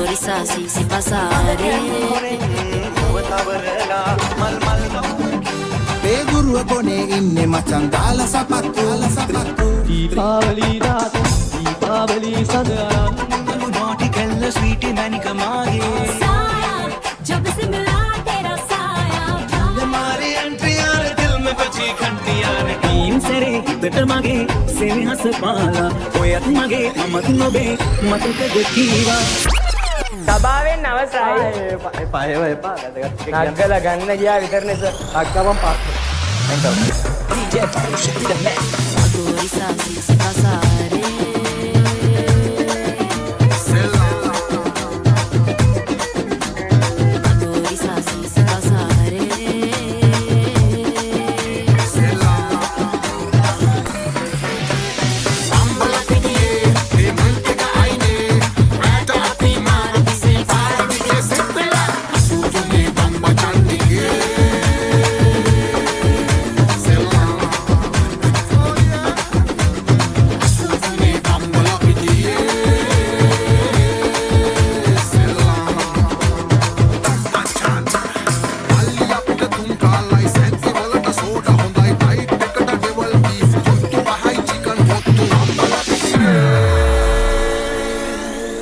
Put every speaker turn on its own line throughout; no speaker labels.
risasi si passare
Pedurwa kone inne macan dala sapattu
Deepavali raat Deepavali sadran
Alu naughty kalla sweetie manika maage
Saya jab se mila tera saya
Hamari entry yaar dil mein bachi घंटी यार team सरे better मागे सेवे हंस पाला ओयत मागे ममत नोबे मत के देखीवा
සභාවෙන් අවසරයි. නග්ගල ගන්න ගියා විතරනේ සර්. අක්කවම් pass.
risasi si passare risasi si passare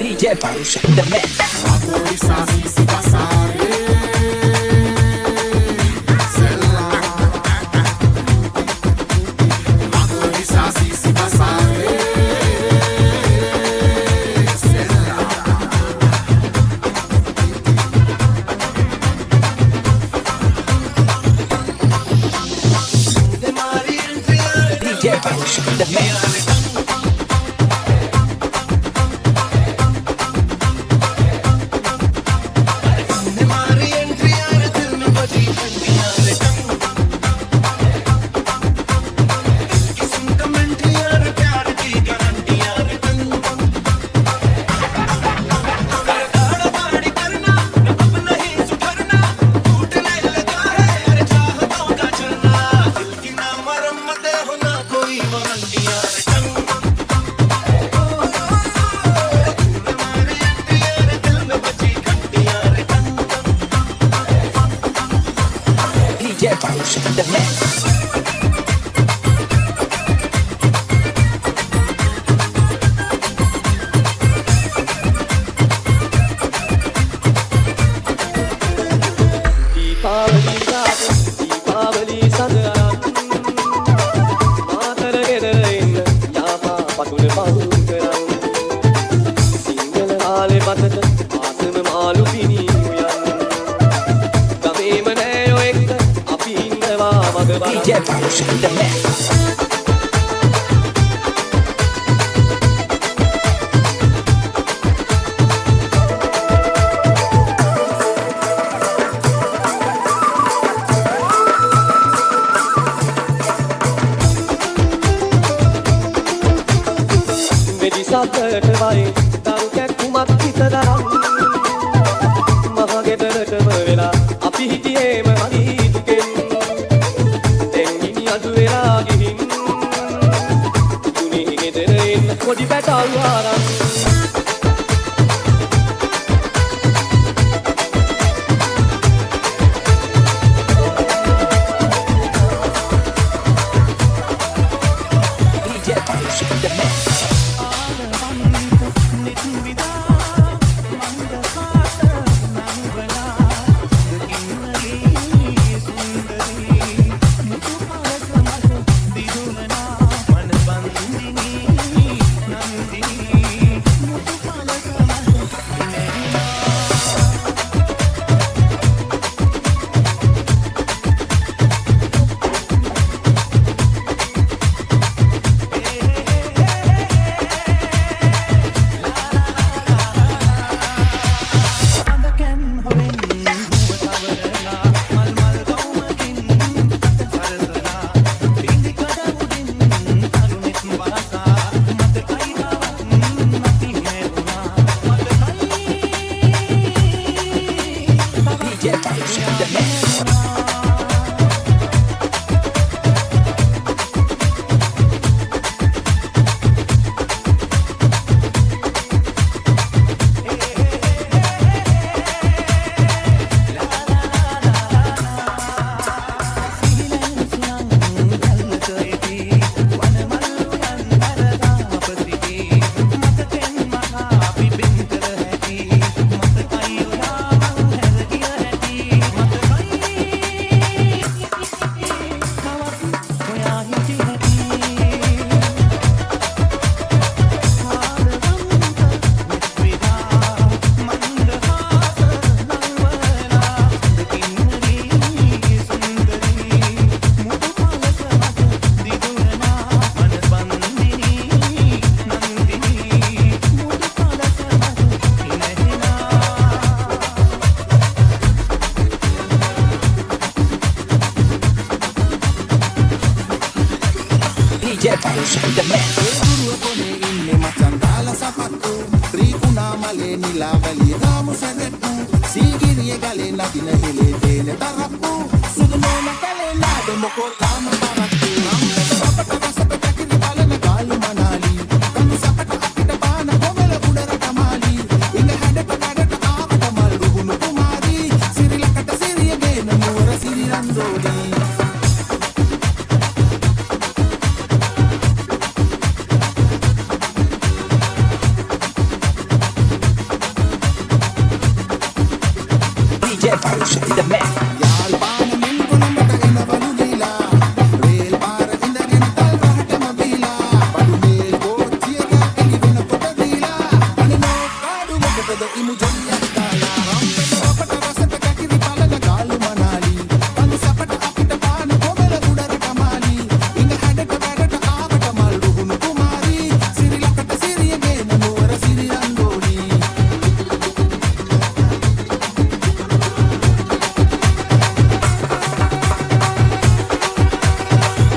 DJ Parush in the mix.
risasi si passare risasi si passare
DJ Parush in the mix. DJ Parush in the mix.
Deepavali raat Deepavali sadran Maatar ගෙදරින් යාමා පතුල පහු කරන් සිංහල ආලේ මතට ආසම මාළු පිණි උයන් ගමේම නෑයෝ එක්ක අපි ඉන්නවා මග බලන්
DJ Parush in the mix.
වෙඩිසක්කට වයි දරු කැක්කුමක් හිතදරම් මහගෙදරටම වෙලා අපි හිටියේම වගේ දුකෙන් දෙන්ගිනි අඩු වෙලා ගිහින් දුනේ ගෙදර එන්න පොඩි පැටවු ආරම්
DJ Parush in the mix. the man.
ගුරුව කොනේ ඉන්නේ මචං දාලා සපත්තු ත්‍රිකුණාමලේ නිලාවැලිය ගාමු සැරෙට්ටු සීගිරිය ගලේ නදින හෙලේ තේන තරප්පු සුදු නෝන කලේ නාද මොකෝ තාම පරක්කු අපට රසට කැකිරි බලන ගාලු මනාලි කඳු සපට අපිට පාන කොමල උඩරට මාලි ඉඟ හැඩට නඩට ආවට මල් රුහුණු කුමාරි සිරිලකට සිරිය ගේන නුවර සිරි රන්දෝලි
DJ Paus, the man.
යාල්පාණමින් කොළඹට එනවලු ලීලා රේල් පාර ඉඳගෙන තල් රහටම බීලා බඩු මේල් කෝච්චියක එළි වෙනකොට දීලා අනිනෝ කාඩු මොකටද ඉමු ජොලියක් දාලා රම්පෙට අපට රසට කැකිරි බලන ගාලු මනාලි කඳු සපට අපිට පාන කොමල උඩරට මාලි ඉඟ හැඩට වැඩට ආවට මල් රුහුණු කුමාරි සිරිලකට සිරිය ගේන නුවර සිරි රංගෝලි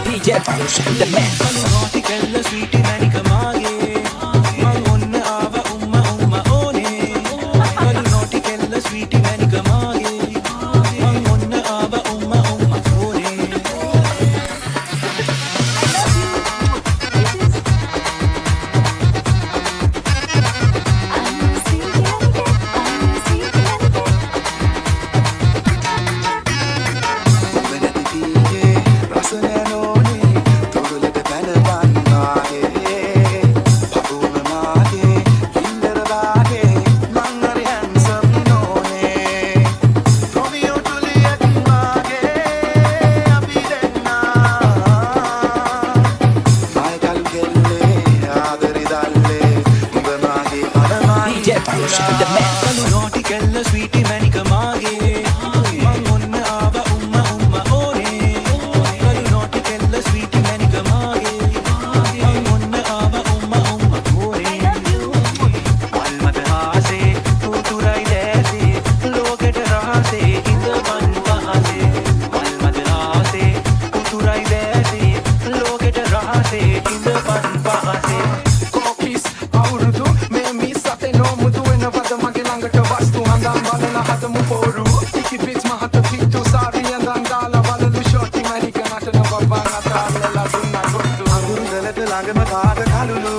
DJ Paus, the man.
Naughty kella sweetie manika mage man onna ava umma umma one kalu naughty kella sweetie manika mage man onna ava umma umma one
DJ Paus, the man.
kalu naughty kella sweetie manika mage man onna ava umma umma one kalu naughty kella sweetie manika mage man onna ava umma umma one almad haase tuturai lese loketa rahase indavan pahase almad haase tuturai lese loketa rahase indavan pahase
copies අවුරුදු මේ miss අතේ නොමුතු වෙනවද මගේ ළඟට වස්තු හඳන් බලන හදමු පොරු ඉකි pitch මහත පිටු සාරිය දන් දාලා බලලු ෂෝටි මැරික නටන බබන් අතාලලා දුන්නා කොට්ටු
අඳුරලට ළඟම පාද කලුලු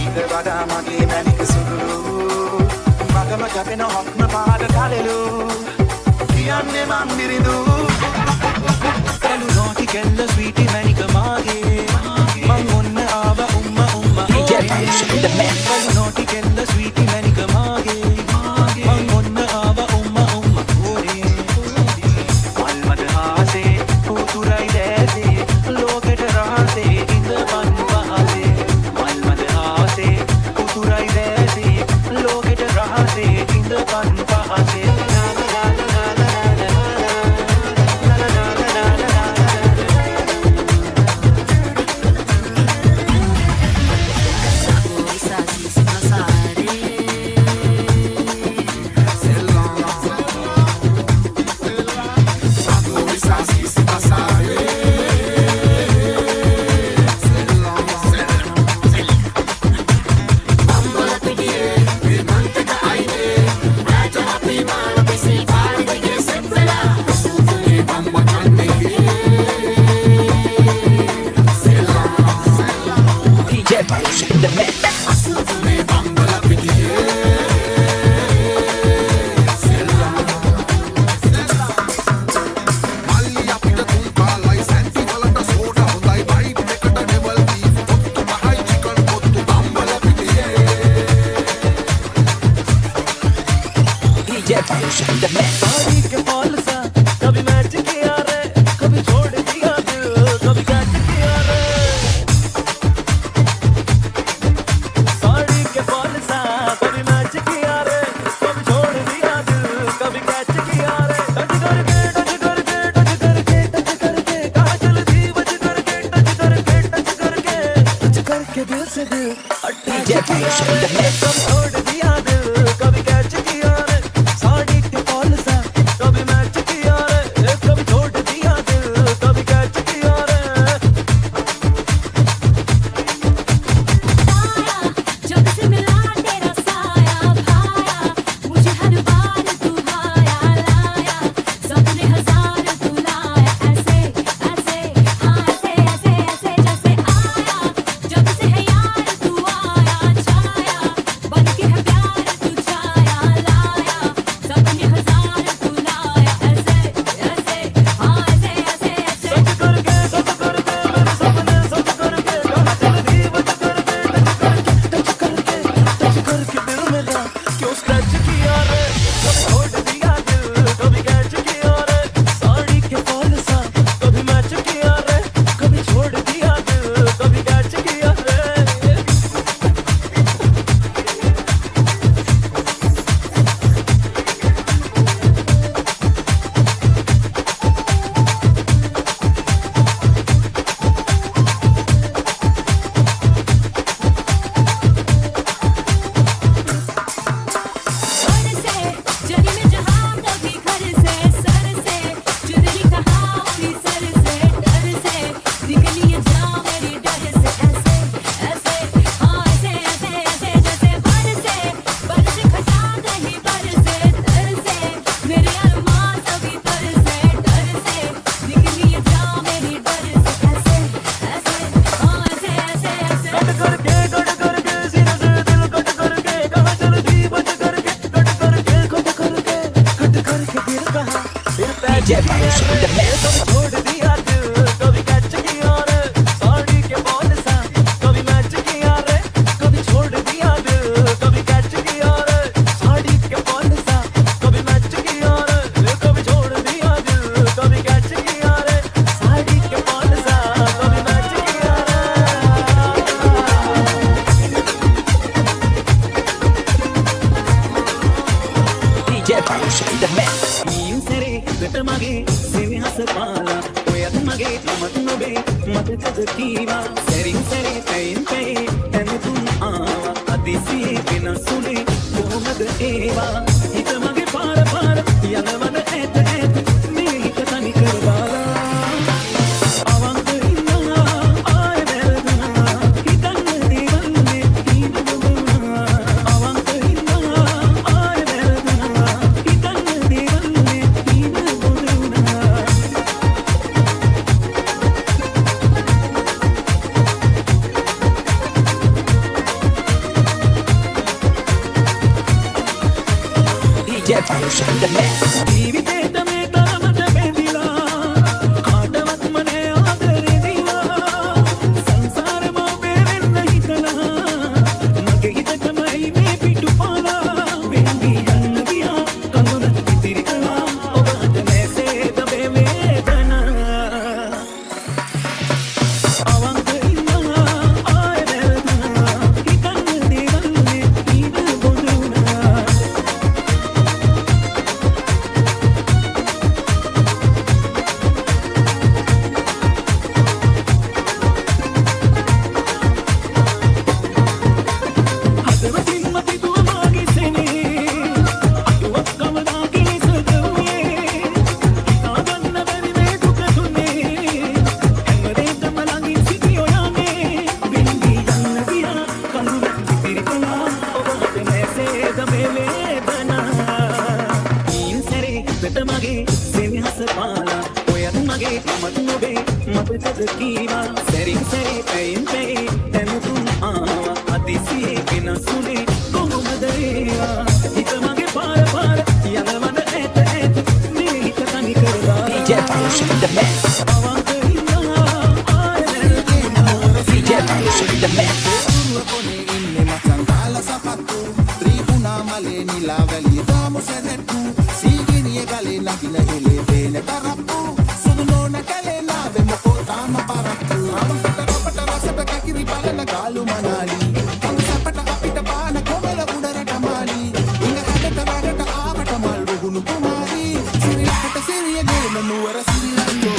ඊට වඩා මගේ මැනික සුදුලු මගම කැපෙන හොක්ම පාද කලලු කියන්නේ මන් දිරිදු කලු නොටි කෙල්ල ස්වීටි මැනික මාගේ මං ඔන්න ආව උම්ම උම්ම
DJ Paus, the man.
කලු නොටි කෙල්ල ස්වීටි මැනික මාගේ මං ඔන්න ආව උම්ම උම්ම ඕනේ මල්මද හාසේ උතුරයි දැසේ ලෝකෙට රහසේ ඉඳපන් පහසේ මල්මද හාසේ උතුරයි දැසේ ලෝකෙට රහසේ ඉඳපන් පහසේ
DJ Paus, the man.
මල්ලි අපිට තුන් කාලයි සැන්ටි වලට සෝඩා හොඳයි බයිට් එකට ඩෙවල් බීෆ් පොත්තු මහයි චිකන් පොත්තු බම්බල පිටියේ
DJ Paus, the man.
Sari के फॉल सा कभी मैच किया रे कभी छोड़ दिया दिल कभी कैच किया रे साड़ी के फॉल सा कभी मैच किया रे कभी छोड़ दिया दिल कभी कैच किया रे टच करके काजल दी बच करके टच करके दिल से दिल
DJ Paus, the man.
कभी छोड़ दिया दिल कभी कैच किया रे साड़ी के फॉल सा कभी
क्यों स्क्रैच किया रे कभी छोड़ दिया दिल कभी कैच किया रे साड़ी के फॉल सा कभी मैच किया रे कभी छोड़ दिया दिल कभी कैच किया रे
घर से जरी में जहां कभी घर से सर से चुनरी कहाँ उड़ी सर से डर से निकली ये जान मेरी डर से ऐसे ऐसे हाँ ऐसे ऐसे ऐसे जैसे पर से खटा कहीं पर से तर से मेरे अरमान सभी तर से डर से निकली ये जान मेरी डर से ऐसे ऐसे हाँ ऐसे ऐसे ऐसे
कट करके सीने से दिल कट करके कहाँ चल दी बच करके कट करके फिर कहाँ फिर पैच किया रे कभी छोड़ दिया दिल कभी कैच किया रे साड़ी के बॉल सा कभी मैच किया रे कभी छोड़ दिया दिल कभी कैच किया रे साड़ी के बॉल सा कभी मैच किया रे कभी छोड़ दिया दिल कभी कैच किया रे साड़ी के बॉल सा कभी मैच किया रे
ඊන් සැරේ ගට මගේ සෙනෙහස පාලා ඔය අත මගේ මමත් නොබේ මතකද කීවා සැරින් සැරේ පැයින් පැයි ඇමතුම් ආවා අදිසියේ වෙනසුනේ කොහොමද ඒවා හිත මගේ පාර යනවද ඇත ඇත මේ හිත තනි කරවාලා අවංක ඉන්නවා ආය වැරදුනා හිතන්න දේවල්නේ හිත දුනා අවංක ඉන්නවා ආය වැරදුනා හිතන්න දේවල්නේ හිත දුනා ජීවිතේට මේ තරමට බැඳිලා කාටවත් මනේ ආදරේ දීලා සංසාරෙම බේරෙන්න හිතලා මගේ හිතටමයි මේ පිටුපාලා වෙන්වි යන්න ගියා කඳුල ඉතිරි කළා ඔබට නැසේද මේ වේදනා අවංක ඉන්නවා ආය වැරදුනා හිතන්න දේවල්නේ හිත බොඳුනා හදවතින්ම පිදුව මාගේ සෙනේ අදුවක් කවදා කිලිසදුවේ හිතාගන්න බැරි මේ දුක දුන්නේ හැමදේටම ළඟින් සිටි ඔයාගේ වෙන්වි යන්න ගියා කඳුල ඉතිරි කළා ඔබට නැසේද මේ වේදනා ඊන් සැරේ ගට මගේ සෙනෙහස පාලා ඔය අත මගේ මමත් නොබේ මතකද කීවා සැරින් සැරේ පැයින් පැයි ඇමතුම් ආවා අදිසියේ වෙනසුනේ කොහොමද ඒවා හිත මගේ පාර යනවද ඇත ඇත මේ හිත තනි කරවාලා අවංක ඉන්නවා ආය වැරදුනා
කොනේ ඉන්නේ මචං දාලා සපත්තු ත්‍රිකුණා මලේ නිලා වැලි දාමු සෙනෙට්ටු සීගිරිය ගලේ නගින එලේ වේන තරප්පු සුදු නෝන කලේ නාවේ මොකෝ තාම පරක්කු අපට රසට කකිරි බලන ගාලු මනාලි අංගසපට අපිට පාන කොමල උඩරට මාලි ඉංග හැඩට වැඩට ආවට මල් රුගුණු කුමාරි සිරිලකට සිරිය ගේන නුවර සිරිලන්දෝ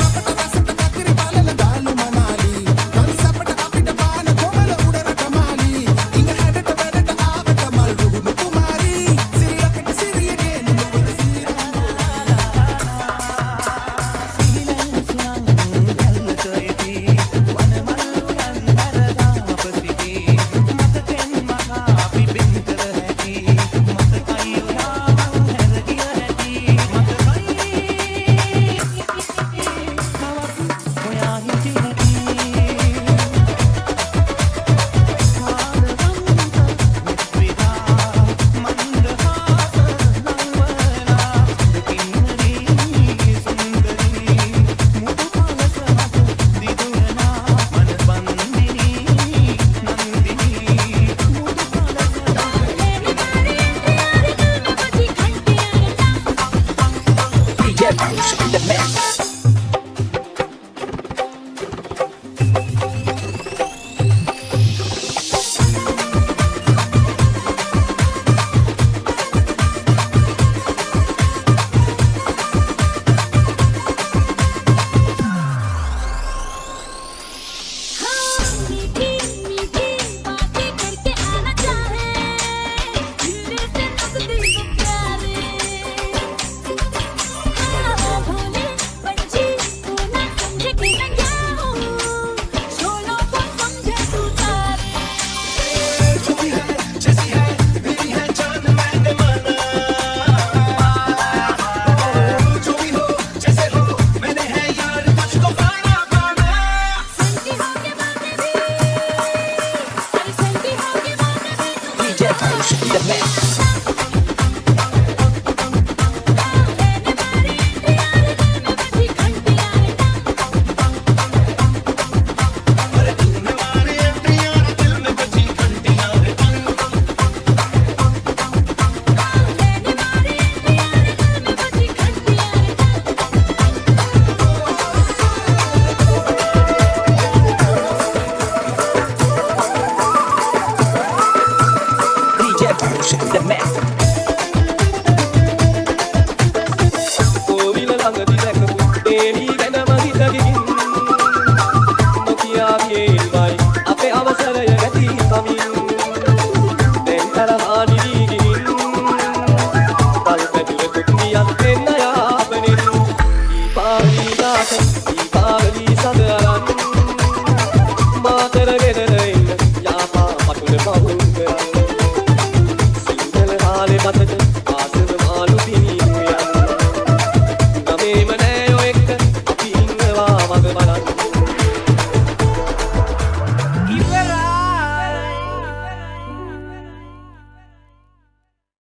අපට රසට කකිරි බලන ගාලු මනාලි අංගසපට අපිට පාන කොමල උඩරට මාලි ඉංග හැඩට වැඩට ආවට මල් රුගුණු කුමාරි සිරිලකට සිරිය ගේන නුවර සිරිලන්දෝ
සිහිලන් සුවං ගල්ලට එති වනමල් උයන් හැරදා අප Paus in the mix.
मीठी मीठी बातें करके आना चाहे धीरे से नजदीक प्यारे भोले पंछी तू ना समझे कि मैं क्या हूँ शोलों को समझे तू तारे सैंटी हो के माने भी अरे सैंटी हो के माने भी
DJ Paus in the mix. DJ Paus in the mix.
කෝවිල ළඟදි දැකපු දේවි ගැනම හිතකින් නොකියා ගියේවයි අපේ අවසරය ගැති කමින් දැන් තරහා නිවි ගිහින් පල් පැදුර කුක්මියක් වෙන්න යාපනින් දීපාවලි දාස දීපාවලි සඳරන් මාතර